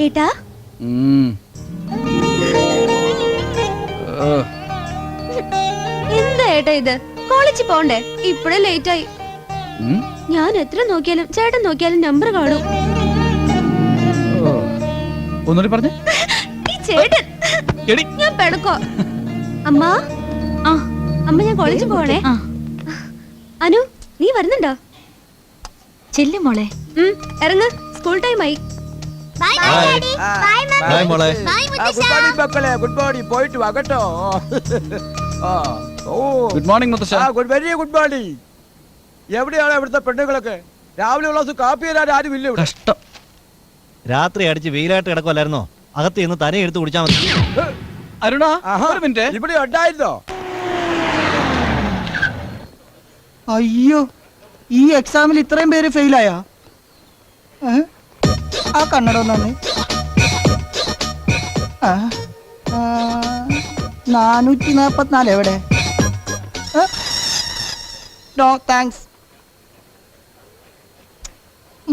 ഏട്ടാ എന്താ ഏട്ടാ ഇത്? കോളേജിൽ പോണ്ടേ? ഇപ്പഴേ ലേറ്റ് ആയി. ഞാൻ എത്ര നോക്കിയാലും ചേട്ടൻ നോക്കിയാലും നമ്പർ കാണും. ഒന്നുകൂടി പറഞ്ഞേ. ഈ ചേട്ടൻ ഞാൻ പെടക്കോ. അമ്മ അമ്മ ഞാൻ കോളേജിൽ പോണേ. അനു നീ വരുന്നുണ്ടോ? ചെല്ലു മോളെ. ഇറങ്ങ്, സ്കൂൾ ടൈം ആയി. Good morning. പോയിട്ട് വാ കേട്ടോ. ഗുഡ് മോർണിംഗ് മുത്തശ്ശ. Very good morning. എവിടെയാണ് ഇവിടുത്തെ പെണ്ണുങ്ങളൊക്കെ? രാവിലെ ഉള്ള കാപ്പി തരാൻ ആരും ഇല്ല. കഷ്ടം. രാത്രി അടിച്ച് വെയിലായിട്ട് കിടക്കുമല്ലായിരുന്നോ? അകത്ത് നിന്ന് തന എടുത്ത് കുടിച്ചാൽ മതി. അരുണ ഒരു മിനിറ്റ്. ഇവിടെ ഉണ്ടായിരുന്നോ? അയ്യോ, ഈ എക്സാമിൽ ഇത്രയും പേര് ഫെയിലായാ? ആ കണ്ണട ഒന്നു 444 എവിടെ? No thanks.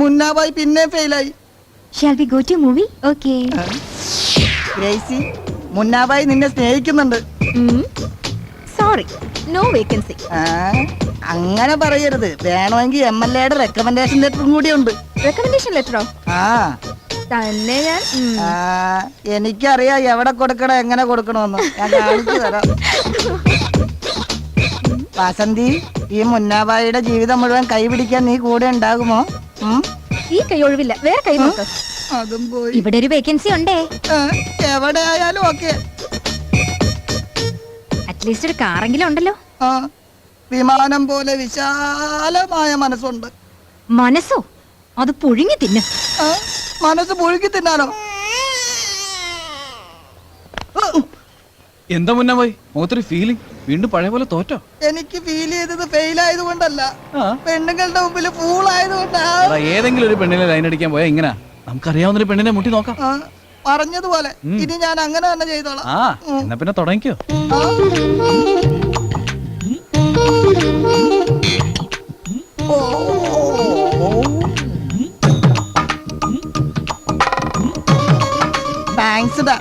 മുന്നാബായി പിന്നെ ഫെയിലായി. Shall we go to movie? Okay. Gracie, Munnabhai നിന്നെ സ്നേഹിക്കുന്നുണ്ട്. Sorry, no vacancy. അങ്ങനെ പറയരുത്. വേണമെങ്കിൽ MLAയുടെ റെക്കമെൻഡേഷൻ ലെറ്ററും കൂടി ഉണ്ട്. Recommendation letter? തന്നെ ഞാൻ. എനിക്കറിയാം എവിടെ കൊടുക്കണം, എങ്ങനെ കൊടുക്കണമെന്ന്. ഞാൻ കാണിച്ചു തരാം. വസന്തി, ഈ മുന്നാബായിയുടെ ജീവിതം മുഴുവൻ കൈപിടിക്കാൻ നീ കൂടെ ഉണ്ടാകുമോ? ഈ കൈ ഒഴിവില്ല, വേറെ കൈ നോക്ക്. അതും പോയി. ഇവിടെ ഒരു വേക്കൻസി ഉണ്ടേ. എവിടെ ആയാലും ഓക്കെ. അറ്റ്ലീസ്റ്റ് ഒരു കാറെങ്കിലും ഉണ്ടല്ലോ. വിമാനം പോലെ വിശാലമായ മനസ്സുണ്ട്. മനസ്സോ? അത് പുഴുങ്ങി തിന്ന്. മനസ്സ് പുഴുങ്ങി തിന്നാലോ? എന്താ മുന്നേ പോയി മുഖത്തൊരു ഫീലിംഗ്? വീണ്ടും പഴയ പോലെ തോറ്റോ? എനിക്ക് ഫീൽ ചെയ്തത് ഫെയിൽ ആയതുകൊണ്ടല്ല, പെണ്ണുങ്ങളുടെ മുമ്പിൽ ഫൂൾ ആയതുകൊണ്ടാ. ഏതെങ്കിലും ഒരു പെണ്ണിനെ ലൈൻ അടിക്കാൻ പോയാ ഇങ്ങനെ നമുക്കറിയാവുന്ന ഒരു പെണ്ണിനെ മുട്ടി നോക്കാം. പറഞ്ഞതുപോലെ ഇനി ഞാൻ അങ്ങനെ തന്നെ ചെയ്തോളാം. എന്നാ പിന്നെ തുടങ്ങിക്കോ.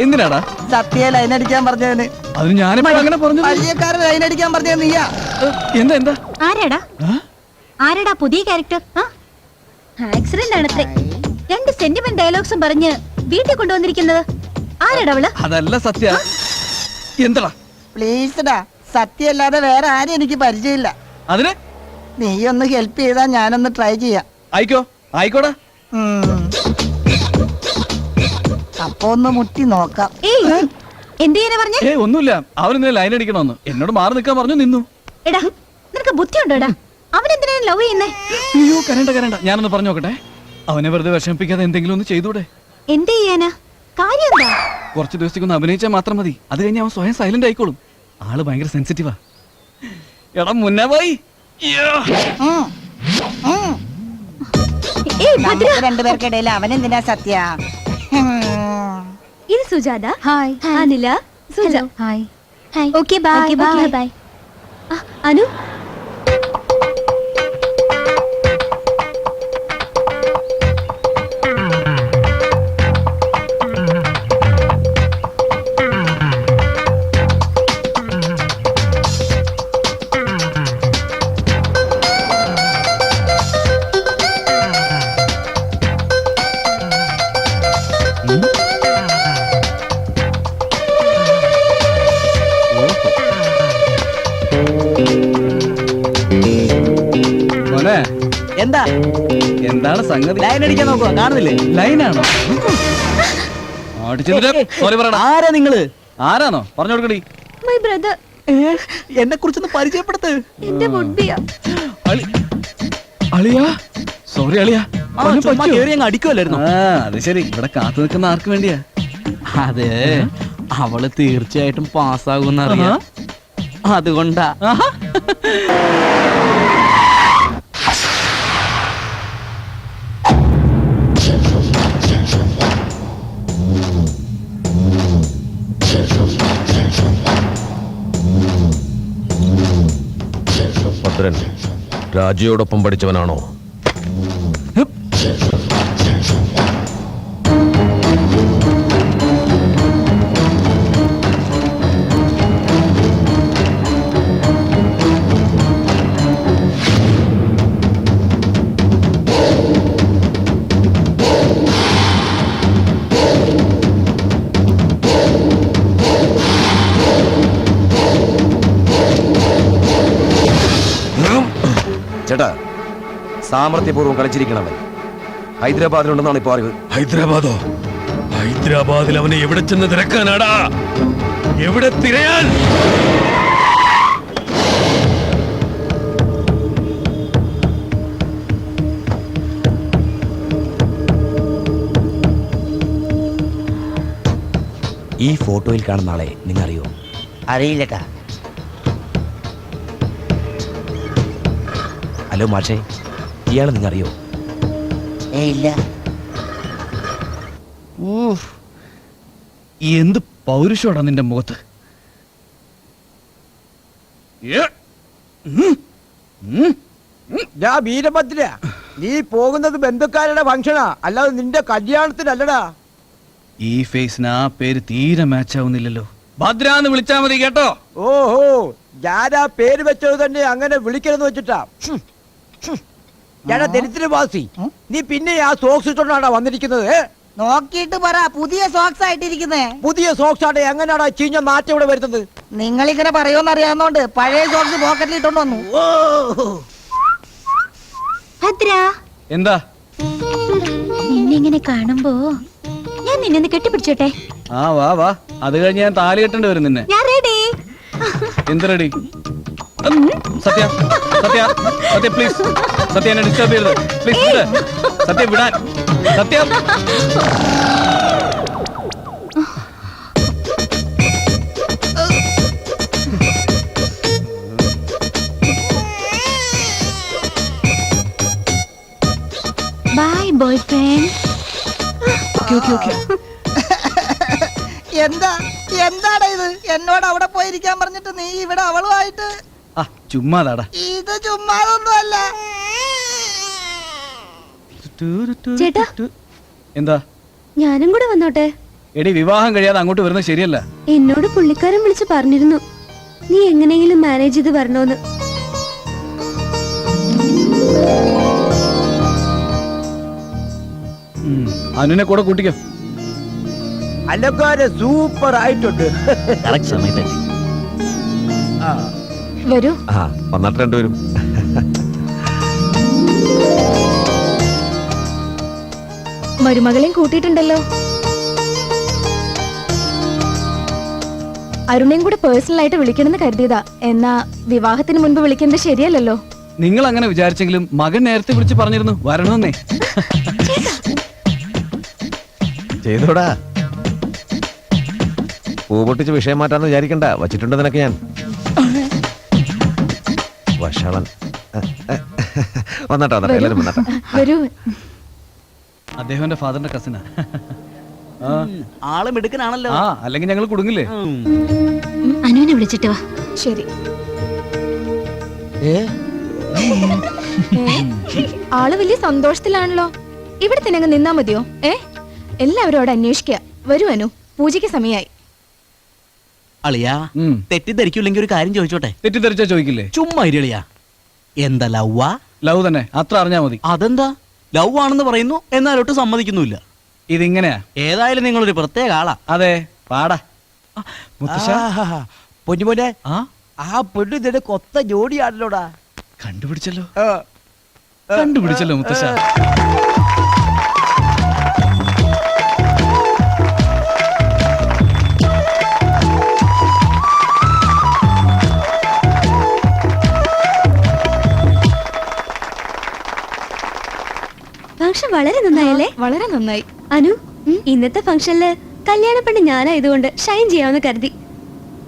എന്തിനാടാ സത്യ ലൈൻ അടിക്കാൻ പറഞ്ഞതിന്? അതിന് ഞാനിപ്പോ അങ്ങനെ പറഞ്ഞു. പരിചയക്കാരൻ ലൈൻ അടിക്കാൻ പറഞ്ഞത് നീയാ? എന്താ എന്താ? ആരാടാ പുതിയ ക്യാരക്ടർ? ആക്സിഡന്റ് ആണത്രേ. 2 സെന്റിമെന്റ് ഡയലോഗ്സും പറഞ്ഞ് വീട്ടിൽ കൊണ്ടുവന്നിരിക്കുന്നത് ആരാടാ അവള്? അതല്ല സത്യ. എന്താ പ്ലീസ് ഡാ, സത്യ അല്ലാതെ വേറെ ആരും എനിക്ക് പരിചയമില്ല. അതിന് നീ ഒന്ന് ഹെൽപ്പ് ചെയ്താ ഞാനൊന്ന് ട്രൈ ചെയ്യാം. ആയിക്കോടാ. അപ്പൊ ഒന്ന് മുട്ടി നോക്കാം. എന്ത് ചെയ്യാനാ പറഞ്ഞേ? ഒന്നുമില്ല, അവനെന്തിനാ ലൈൻ അടിക്കണമെന്ന് എന്നോട് മാറി നിൽക്കാൻ പറഞ്ഞു. നിന്നു. എടാ നിനക്ക് ബുദ്ധിയുണ്ടോടാ? അവനെന്തിനാ ലവ് ചെയ്യുന്നേ? അയ്യോ കരണ്ട, ഞാനൊന്ന് പറഞ്ഞു നോക്കട്ടെ. അവനെ വെറുതെ വിഷമിപ്പിക്കാതെ എന്തെങ്കിലും ഒന്ന് ചെയ്തൂടെ? എന്ത് ചെയ്യാനാ? കാര്യം എന്താ? കുറച്ച് ദിവസത്തേക്കൊന്ന് അഭിനയിച്ചാൽ മാത്രം മതി. അത് കഴിഞ്ഞ് അവൻ സ്വയം സൈലന്റ് ആയിക്കോളും. ആള് ഭയങ്കര സെൻസിറ്റീവാ. എടാ മുന്നേ പോയി. രണ്ടുപേർക്കിടയിൽ അവൻ എന്തിനാ സത്യ? ഇത് Sujatha. Hi. Anila. Suja. Hi. Hi. Okay bye. Bye. Anu. എന്താ എന്താണ് സംഗതി? ലൈൻ അടിക്കാൻ നോക്കുക, കാണുന്നില്ലേ? ലൈനാണോ? ആരാ നിങ്ങള്? ആരാണോ പറഞ്ഞു കൊടുക്കടി. My brother. എന്നെ കുറിച്ചൊന്ന് പരിചയപ്പെടുത്ത്. എന്റെ മുടിയാ. അളിയാ സോറി അളിയാ. അടിക്കുമല്ലായിരുന്നു. അത് ശരി. ഇവിടെ കാത്തു നിൽക്കുന്ന ആർക്ക് വേണ്ടിയാ? അതെ, അവള് തീർച്ചയായിട്ടും പാസ്സാകുന്ന അറിയാം. അതുകൊണ്ടാ. ഭദ്രൻ രാജിയോടൊപ്പം പഠിച്ചവനാണോ? സാമർത്ഥ്യപൂർവ്വം കളിച്ചിരിക്കണവൻ ഹൈദരാബാദിലുണ്ടെന്നാണ് ഇപ്പോൾ അറിവ്. ഹൈദരാബാദോ? ഹൈദരാബാദിൽ അവനെ എവിടെ ചെന്ന് തിരക്കാനാടാ? എവിടെ തിരയാൻ? ഈ ഫോട്ടോയിൽ കാണുന്ന ആളെ നിങ്ങൾ അറിയോ? അറിയില്ലട്ടാ. ഹലോ മാഷേ, ഇയാളെ നിങ്ങൾ അറിയോ? ഇല്ല. എന്ത് പൗരുഷോടാ നിന്റെ മുഖത്ത്. ഞാൻ വീരഭദ്ര, നീ പോകുന്നത് ബന്ധുക്കാരുടെ ഫംഗ്ഷനാ, അല്ലാതെ നിന്റെ കല്യാണത്തിനല്ലടാ. ഈ ഫേസിന് ആ പേര് തീരെ മാച്ച് ആവുന്നില്ലല്ലോ. ഭദ്രാന്ന് വിളിച്ചാ മതി കേട്ടോ. ഓഹോ, ഞാൻ ആ പേര് വെച്ചത് തന്നെ അങ്ങനെ വിളിക്കരുന്ന് വെച്ചിട്ടാ. ഞാൻ ദരിദ്ര വാസി, നീ പിന്നെ ആ സോക്സ് ഇട്ടോണ്ടാ വന്നിരിക്കുന്നത്? നോക്കിയിട്ട് പറ, പുതിയ സോക്സ് ആയിട്ടിരിക്കുന്നേ. പുതിയ സോക്സ് ആടെ എങ്ങനെയാടാ ചീഞ്ഞ നാറ്റം ഇവിടെ വരുന്നത്? നിങ്ങളിങ്ങനെ പറയുമെന്ന് അറിയാവുന്നോണ്ട് പഴയ സോക്സ് പോക്കറ്റിൽ ഇട്ടോണ്ട് വന്നു. ഭദ്ര, എന്താ? നിന്നിങ്ങനെ കാണുമ്പോ ഞാൻ നിന്നെ കെട്ടിപ്പിടിച്ചോട്ടെ. ആ വാ വാ, അത് കഴിഞ്ഞ് ഞാൻ താലി കെട്ടേണ്ടി വരും നിന്നെ. ഞാൻ റെഡി. എന്ത് ready? Satya Satya Satya please, സത്യ എന്നെ ഡിസ്റ്റർബ് ചെയ്യരുത് പ്ലീസ്. സത്യ വിടാൻ. സത്യം. Bye boyfriend. എന്താടാ ഇത്? എന്നോട് അവിടെ പോയിരിക്കാൻ പറഞ്ഞിട്ട് നീ ഇവിടെ അവളുമായിട്ട്. ആ ചുമ്മാതാടാ. ഇത് ചുമ്മാതൊന്നുമല്ല. ചേട്ടാ. എന്താ? ഞാനും കൂടെ വന്നോട്ടെ? എടി, വിവാഹം കഴിയാതെ അങ്ങോട്ട് വരുന്നത് ശരിയല്ല. എന്നോട് പുള്ളിക്കാരൻ വിളിച്ച് പറഞ്ഞിരുന്നു നീ എങ്ങനെയെങ്കിലും മാനേജ് ചെയ്ത് വരണോന്ന്. അനുവിനെ കൂടെ കൂട്ടിക്കോ. അല്ലക്കാരെ സൂപ്പർ ആയിട്ടുണ്ട്. കറക്റ്റ് സമയത്ത് വരൂ. ആ വന്നിട്ട് രണ്ടുപേരും. മരുമകളെയും കൂട്ടിയിട്ടുണ്ടല്ലോ. അരുണയും കൂടെ പേഴ്സണൽ ആയിട്ട് വിളിക്കണമെന്ന് കരുതിയതാ. എന്നാ വിവാഹത്തിന് മുൻപ് വിളിക്കുന്നത് ശരിയല്ലല്ലോ. നിങ്ങൾ അങ്ങനെ വിചാരിച്ചെങ്കിലും മകൻ നേരത്തെ വിളിച്ച് പറഞ്ഞിരുന്നു വരണമെന്നേ. ചെയ്തോടാ. പൂ പൊട്ടിച്ച് വിഷയം മാറ്റാന്ന് വിചാരിക്കണ്ട, വച്ചിട്ടുണ്ട് നിനക്ക് ഞാൻ. വഷളൻ. വന്നട്ടോ വന്നട്ടോ, എല്ലാവരും വന്നട്ടോ. വരൂ. അദ്ദേഹം എന്റെ ഫാദറിന്റെ കസിനാ. ആളും എടുക്കനാണല്ലോ. ആ അല്ലെങ്കിൽ ഞങ്ങൾ കുടുങ്ങില്ലേ. അനുവിനെ വിളിച്ചിട്ട് വാ. ശരി. ആള് വലിയ സന്തോഷത്തിലാണല്ലോ. ഇവിടെ തന്നെ അങ്ങ് നിന്നാ മതിയോ? എല്ലാവരും അവിടെ അന്വേഷിക്കുക. വരൂ അനു, പൂജയ്ക്ക് സമയായി. അളിയാ, തെറ്റിദ്ധരിക്കില്ലെങ്കിൽ ഒരു കാര്യം ചോദിച്ചോട്ടെ? തെറ്റിദ്ധരിച്ചാ ചോദിക്കില്ലേ? ചുമ്മാ ഇരിളിയാ. എന്താ ലവ്വാ? ലവ് തന്നെ, അത്ര അറിഞ്ഞാ മതി. അതെന്താ? ലവ് ആണെന്ന് പറയുന്നു, എന്നാലോട്ട് സമ്മതിക്കുന്നുമില്ല. ഇതിങ്ങനെയാ. ഏതായാലും നിങ്ങളൊരു പ്രത്യേക ആളാ. അതെ, പാടാ. മുത്തശ്ശ, പൊന്നുമോനെ, ആ ആ പെണ്ണ് നിന്റെ കൊത്ത ജോഡിയാണല്ലോടാ. കണ്ടുപിടിച്ചല്ലോ. കണ്ടുപിടിച്ചല്ലോ മുത്തശ്ശ. ഫംഗ്ഷൻ വളരെ നന്നായല്ലേ? വളരെ നന്നായി. അനു, ഇന്നത്തെ ഫംഗ്ഷനില് കല്യാണ പെണ്ണ് ഞാനായതുകൊണ്ട് ഷൈൻ ചെയ്യാമെന്ന് കരുതി.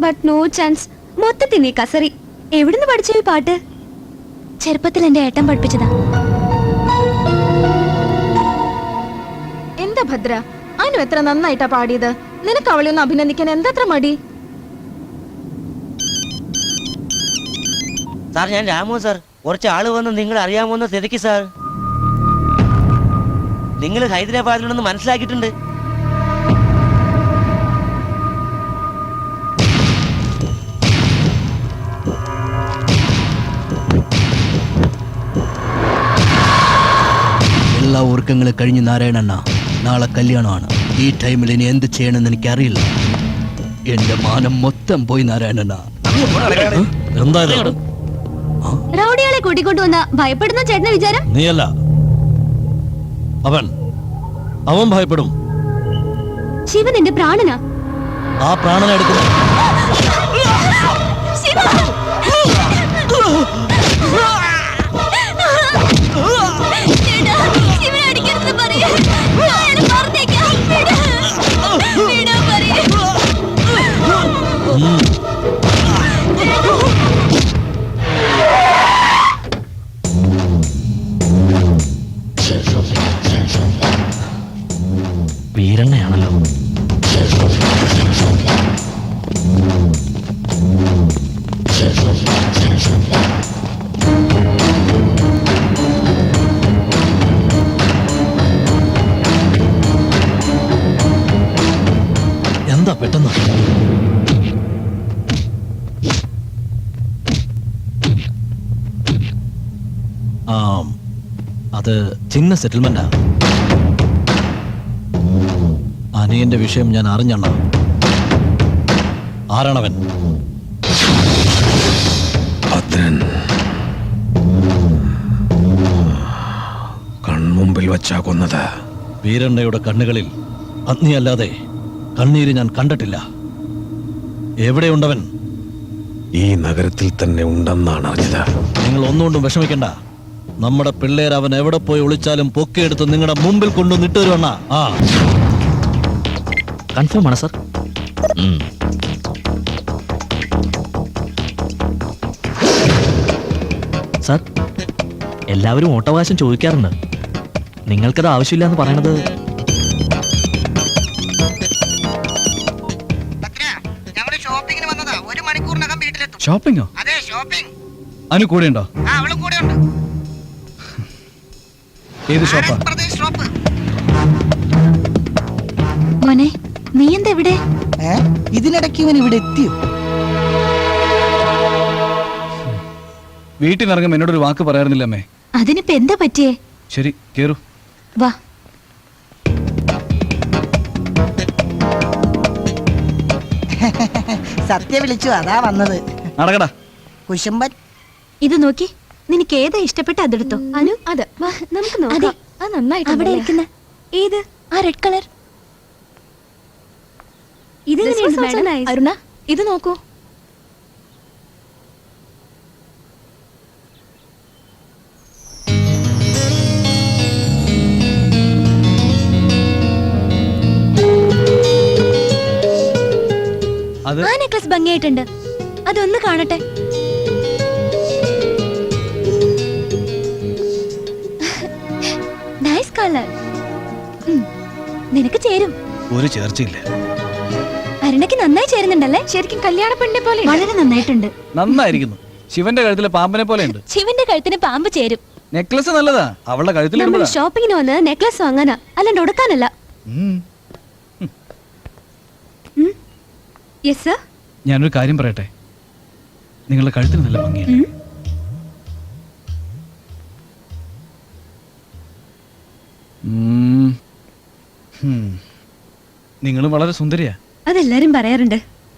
But no chance. മൊത്തത്തിൽ നീ കസറി. എവിടുന്ന് പഠിച്ചു ഈ പാട്ട്? ചെറുപ്പത്തിൽ എന്റെ ഏട്ടൻ പഠിപ്പിച്ചതാ. എന്താ ഭദ്ര, അനു എത്ര നന്നായിട്ടാ പാടിയത്. നിനക്ക് അവളെ ഒന്ന് അഭിനന്ദിക്കാൻ എന്താത്ര മടി? സാർ, ഞാൻ രാമു സാർ. കുറച്ച് ആള് വന്ന് നിങ്ങൾ അറിയാമോന്ന് തിരക്കി സാർ. നിങ്ങൾ ഹൈദരാബാദിലുണ്ടെന്ന് മനസ്സിലാക്കിയിട്ടുണ്ട്. എല്ലാ ഒരുക്കങ്ങളും കഴിഞ്ഞ് നാരായണണ്ണ, നാളെ കല്യാണമാണ്. ഈ ടൈമിൽ ഇനി എന്ത് ചെയ്യണമെന്ന് എനിക്കറിയില്ല. എന്റെ മാനം മൊത്തം പോയി നാരായണണ്ണ. എന്തായാലും റൗഡികളെ കൂട്ടിക്കൊണ്ടുവന്ന ഭയപ്പെടുന്ന ചേട്ടന്റെ വിചാരം? നീയല്ല, അവൻ ഭയപ്പെടും. ശിവൻ എന്റെ പ്രാണനാ. ആ പ്രാണനെ എടുക്കുന്നു. ശിവ! ചേട്ടാ, ശിവനെ അടിക്കരുതെന്ന് പറയ്. ഞാൻ അയാളെ പറഞ്ഞേക്കാം. വിട്. വിടാൻ പറയ്. വീരണ്ണയാണല്ലോ. എന്താ പെട്ടെന്ന്? അത് ചിന്ന സെറ്റിൽമെന്റാ. അനിയന്റെ വിഷയം ഞാൻ അറിഞ്ഞണ്ണ. ആരാണവൻ? ഭദ്രൻ കൺമുമ്പിൽ വച്ചാ കൊന്നത്. വീരണ്ണയുടെ കണ്ണുകളിൽ അഗ്നിയല്ലാതെ കണ്ണീര് ഞാൻ കണ്ടിട്ടില്ല. എവിടെയുണ്ടവൻ? ഈ നഗരത്തിൽ തന്നെ ഉണ്ടെന്നാണ് അറിഞ്ഞത്. നിങ്ങൾ ഒന്നുകൊണ്ടും വിഷമിക്കണ്ട. നമ്മുടെ പിള്ളേർ അവൻ എവിടെ പോയി ഒളിച്ചാലും പൊക്കിയെടുത്ത് നിങ്ങളുടെ മുമ്പിൽ കൊണ്ടുവന്ന് ഇട്ടുവരുവണ്ണ. കൺഫേം ആണ് സർ. സർ, എല്ലാവരും ഓട്ടവകാശം ചോദിക്കാറുണ്ട്. നിങ്ങൾക്കത് ആവശ്യമില്ല എന്ന് പറയണത് ഞങ്ങള് ഷോപ്പിങ്ങിന് വന്നതാ. 1 മണിക്കൂറിനകം വീട്ടിലെത്തും. ഷോപ്പിംഗോ? അതെ, ഷോപ്പിംഗ്. അനു കൂടെ ഉണ്ടോ? അവളും കൂടെ ഉണ്ട്. ഏത് ഷോപ്പാ? പ്രദേശ് ഷോപ്പ്. മോനെ, നീ എന്താ ഇവിടെ? ഇതിനിടയ്ക്ക് ഇവൻ ഇവിടെ എത്തിയോ? വീട്ടിൽ നിറങ്ങും എന്നോടൊരു വാക്ക് പറയാറുന്നില്ല അമ്മേ. അതിനിപ്പോ എന്താ പറ്റിയേ? ശരി, കേറൂ. വാ. സത്യ വിളിച്ചു, അതാ വന്നത്. നടക്കടാ. കുശുമ്പൻ. ഇത് നോക്കി, നിനക്ക് ഏതാ ഇഷ്ടപ്പെട്ട അതെടുത്തോ. അനു, അത് നമുക്ക് നോക്കാം. നന്നായിട്ട് അവിടെ ഇരിക്കുന്ന ഏത്? ആ റെഡ് കളർ. ഇത് അരുണ, ഇത് നോക്കൂ. അത് ആ നെക്ലസ് ഭംഗിയായിട്ടുണ്ട്. അതൊന്ന് കാണട്ടെ. Nice colour. നിനക്ക് ചേരും. ഒരു ചേർച്ചയില്ല. അരുണയ്ക്ക് നന്നായി ചേരുന്നുണ്ടല്ലേ? ശരിക്കും കല്യാണ പെണ്ണിനെ പോലെ വളരെ നന്നായിട്ടുണ്ട്. നന്നായിരിക്കുന്നു. ശിവന്റെ കഴുത്തിലെ പാമ്പിനെ പോലെ ഉണ്ട്. ശിവന്റെ കഴുത്തിന് പാമ്പ് ചേരും. നെക്ലസ് നല്ലതാ. അവളുടെ നമ്മൾ കഴുത്തിൽ ഷോപ്പിങ്ങിന് വന്ന് നെക്ലസ് വാങ്ങാനാ, അല്ലാണ്ട് ഉടുക്കാനല്ല. Yes sir. ഞാനൊരു കാര്യം പറയട്ടെ. നിങ്ങളുടെ കഴുത്തിന് നല്ല ഭംഗിയാണ്. നിങ്ങളും വളരെ സുന്ദരിയാ. അതെല്ലാരും പറയാറുണ്ട്.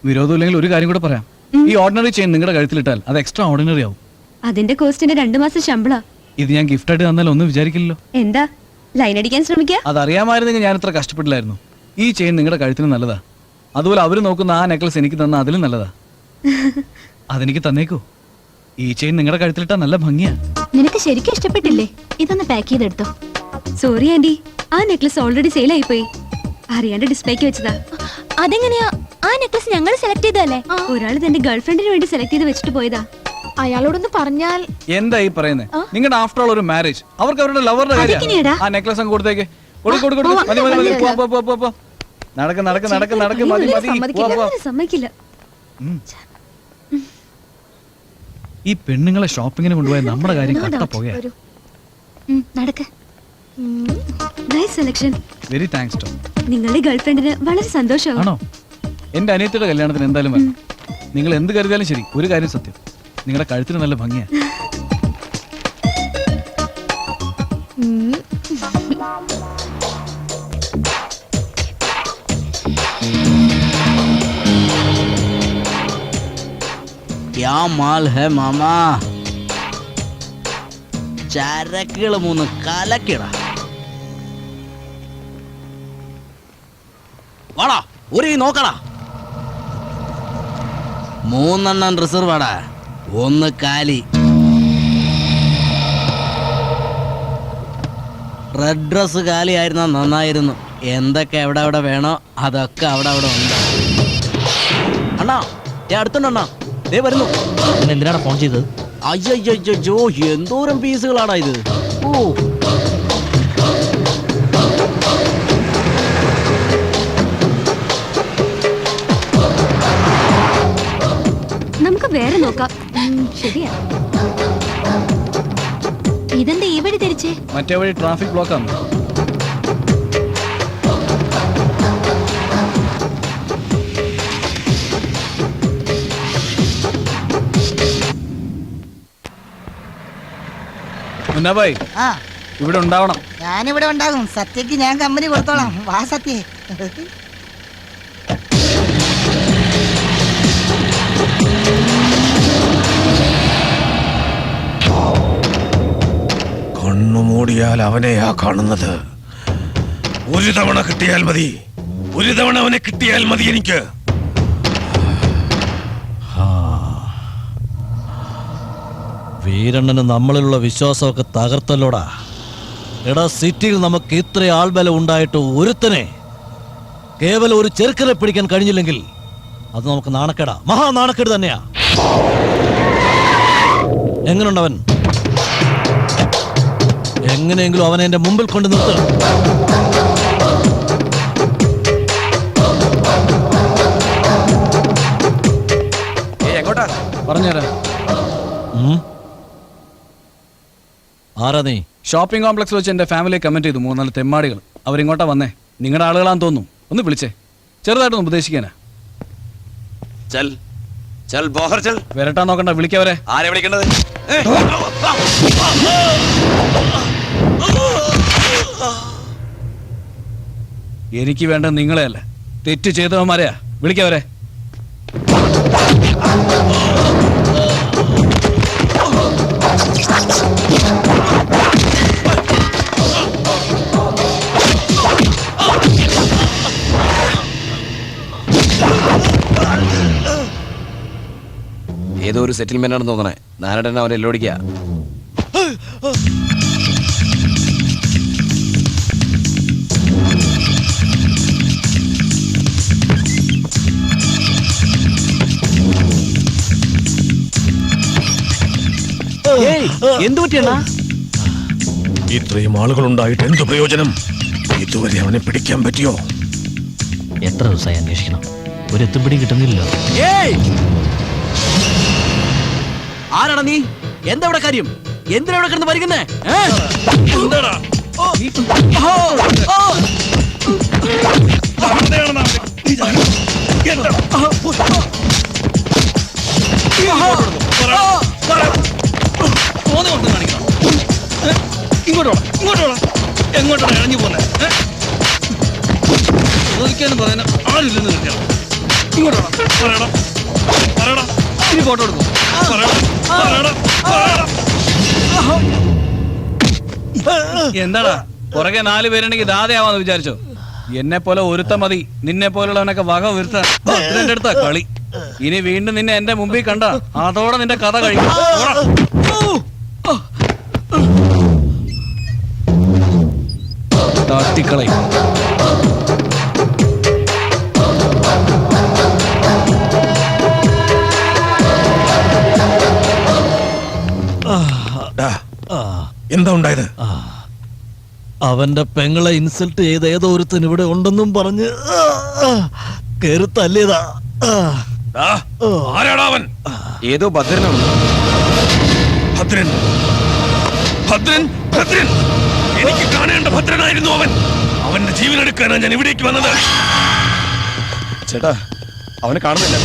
വിരോധമില്ലെങ്കിൽ ഒരു കാര്യം കൂടെ പറയാം. ഈ ഓർഡിനറി ചെയിൻ നിങ്ങളുടെ കഴുത്തിലിട്ടാൽ അത് എക്സ്ട്രാ ഓർഡിനറി ആവും. അതിന്റെ കോസ്റ്റിന് 2 മാസം ശമ്പള. ഇത് ഞാൻ ഗിഫ്റ്റ് ആയിട്ട് തന്നാൽ ഒന്നും വിചാരിക്കില്ലല്ലോ. എന്താ ലൈൻ അടിക്കാൻ ശ്രമിക്കുക? അതറിയാമായിരുന്നെങ്കിൽ ഞാൻ ഇത്ര കഷ്ടപ്പെട്ടില്ലായിരുന്നു. ഈ ചെയിൻ നിങ്ങളുടെ കഴുത്തിന് നല്ലതാ. അതുപോലെ അവര് നോക്കുന്ന ആ നെക്ലസ് എനിക്ക് തന്ന അതിലും നല്ലതാ. അതെനിക്ക് തന്നേക്കോ. ഈ ചെയിൻ നിങ്ങളുടെ കഴുത്തിലിട്ടാ നല്ല ഭംഗിയാ. നിനക്ക് ശരിക്കും ഇഷ്ടപ്പെട്ടില്ലേ? ഇതൊന്ന് പാക്ക് ചെയ്തെടുത്തോ. സോറി ആന്റി, ആ നെക്ലസ് ഓൾറെഡി സെയിൽ ആയിപ്പോയി. അറിയാണ്ട് ഡിസ്പ്ലേക്ക് വെച്ചതാ. അതെങ്ങനെയാ? ആ നെക്ലസ് ഞങ്ങൾ സെലക്ട് ചെയ്തല്ലേ? ഒരാൾ തന്റെ ഗേൾഫ്രണ്ടിന് വേണ്ടി സെലക്ട് ചെയ്ത് വെച്ചിട്ട് പോയതാ. അയാളോടൊന്ന് പറഞ്ഞാൽ എന്താ ഈ പറയുന്നത്? നിങ്ങളുടെ ആഫ്റ്റർ ഓൾ ഒരു മാരേജ്, അവർക്ക് അവരുടെ ലവറുടെ കാര്യം. ആ നെക്ലസ് അങ്ങ് കൊടുത്തേക്ക്. സമ്മതിക്കില്ല. ഈ പെണ്ണുങ്ങളെ ഷോപ്പിങ്ങിന് കൊണ്ടുപോയ നമ്മുടെ കാര്യം കട്ട പോയാ. നടക്ക്. Nice selection. വെരി താങ്ക്സ് ടോ. നിങ്ങളുടെ ഗേൾഫ്രണ്ടിന് വളരെ സന്തോഷമാവും. ആണോ? എന്റെ അനിയത്തിയുടെ കല്യാണത്തിന് എന്തായാലും വരണം. നിങ്ങൾ എന്ത് കരുതിയാലും ശരി, ഒരു കാര്യം സത്യം, നിങ്ങളുടെ കഴുത്തിന് നല്ല ഭംഗിയാ. क्या माल है मामा. ചരക്കുകൾ 3 കലക്കിട. വാടാ ഒരു നോക്കടാ. 3 റിസർവ് ആടാ, 1 കാലി. റെഡ് ഡ്രസ് കാലിയായിരുന്ന നന്നായിരുന്നു. എന്തൊക്കെ എവിടെ എവിടെ വേണോ അതൊക്കെ അവിടെ അവിടെ ഉണ്ട്. അണ്ണാ ഞാൻ അടുത്തുണ്ടണ്ണാ, ദേ വരുന്നു. എന്തിനാണ് ഫോൺ ചെയ്തത്? അയ്യോ എന്തോരം പീസുകളാടാ ഇത്. ഓ നമുക്ക് വേറെ നോക്കാം. ശരിയാ. ഇതെന്താ ഈ വഴി തിരിച്ചേ? മറ്റേ വഴി ട്രാഫിക് ബ്ലോക്ക് ആണ്. മുന്നാബായി ആ ഇവിടെ ഉണ്ടാവണം. ഞാനിവിടെ ഉണ്ടാകും. സത്യക്ക് ഞാൻ കമ്പനി കൊടുത്തോളാം. വാ സത്യ. കണ്ണുമൂടിയാൽ അവനെയാ കാണുന്നത്. ഒരു തവണ കിട്ടിയാൽ മതി, ഒരു തവണ അവനെ കിട്ടിയാൽ മതി എനിക്ക്. വീരണ്ണന് നമ്മളിലുള്ള വിശ്വാസമൊക്കെ തകർത്തല്ലോടാ. എടാ സിറ്റിയിൽ നമുക്ക് ഇത്ര ആൾബലം ഉണ്ടായിട്ട് ഒരുത്തനെ, കേവലം ഒരു ചെറുക്കനെ പിടിക്കാൻ കഴിഞ്ഞില്ലെങ്കിൽ അത് നമുക്ക് നാണക്കേടാ, മഹാ നാണക്കേട് തന്നെയാ. എങ്ങനുണ്ടവൻ? എങ്ങനെയെങ്കിലും അവനെ എന്റെ മുമ്പിൽ കൊണ്ട് നിർത്ത്. എങ്ങോട്ടാ? പറഞ്ഞുതരാം. ആരാ നീ? ഷോപ്പിംഗ് കോംപ്ലക്സിൽ വെച്ച് എന്റെ ഫാമിലിയെ കമന്റ് ചെയ്തു 3-4 തെമ്മാടികൾ. അവരിങ്ങോട്ടാ വന്നേ. നിങ്ങളുടെ ആളുകളാന്ന് തോന്നുന്നു. ഒന്ന് വിളിച്ചേ, ചെറുതായിട്ടൊന്ന് ഉപദേശിക്കാനാ. വരട്ടാൻ നോക്കണ്ട, വിളിക്കവരെ. ആരെ വിളിക്കേണ്ടത്? എനിക്ക് വേണ്ടത് നിങ്ങളെയല്ല, തെറ്റ് ചെയ്തവന്മാരെയാ. വിളിക്കവരെ. ഏതോ ഒരു സെറ്റിൽമെന്റ് ആണെന്ന് തോന്നണേ. നാരായണൻ അവനെ എല്ലോടിക്കുക. എന്തു പറ്റിയണ്ണാ? ഇത്രയും ആളുകൾ ഉണ്ടായിട്ട് എന്ത് പ്രയോജനം? ഇതുവരെ അവനെ പിടിക്കാൻ പറ്റിയോ? എത്ര ദിവസമായി അന്വേഷിക്കണം, ഒരു എത്തുപിടി കിട്ടുന്നില്ലല്ലോ. ആരാടാ നീ? എന്താ ഇവിടെ കാര്യം? എന്തിനാ ഇവിടെ കിടന്ന് പരിക്കുന്നേ? എങ്ങോട്ടാണ് ഇറങ്ങി പോന്നെ? ചോദിക്കാനും പറയാനും ആരില്ലെന്ന് കരുതിയാ. ഇങ്ങോട്ടാണ് പറയണം, പറയണം. ഇനി ഫോട്ടോ എടുക്കും. എന്താടാ പുറകെ 4 പേരുണ്ടെങ്കിൽ ദാതയാവാന്ന് വിചാരിച്ചോ? എന്നെ പോലെ ഒരുത്ത മതി. നിന്നെ പോലുള്ളവനൊക്കെ വക വരുത്താൻ എന്റെ അടുത്താ കളി. ഇനി വീണ്ടും നിന്നെ എന്റെ മുമ്പിൽ കണ്ട അതോടെ നിന്റെ കഥ കഴിയും. തട്ടിക്കളയും. എന്താ ഉണ്ടായത്? അവന്റെ പെങ്ങളെ ഇൻസൾട്ട് ചെയ്ത ഏതോ ഒരുത്തൻ ഇവിടെ ഉണ്ടെന്നും പറഞ്ഞ് കേറി തല്ലിയതാ. ആരാടാ അവൻ? ഏതോ ഭദ്രനാണ്. ഭദ്രൻ, ഭദ്രൻ, ഭദ്രൻ! എനിക്ക് കാണേണ്ട ഭദ്രനായിരുന്നു അവൻ. അവന്റെ ജീവനെടുക്കാനാണ് ഞാൻ ഇവിടേക്ക് വന്നത്. ചേട്ടാ അവനെ കാണുന്നില്ല.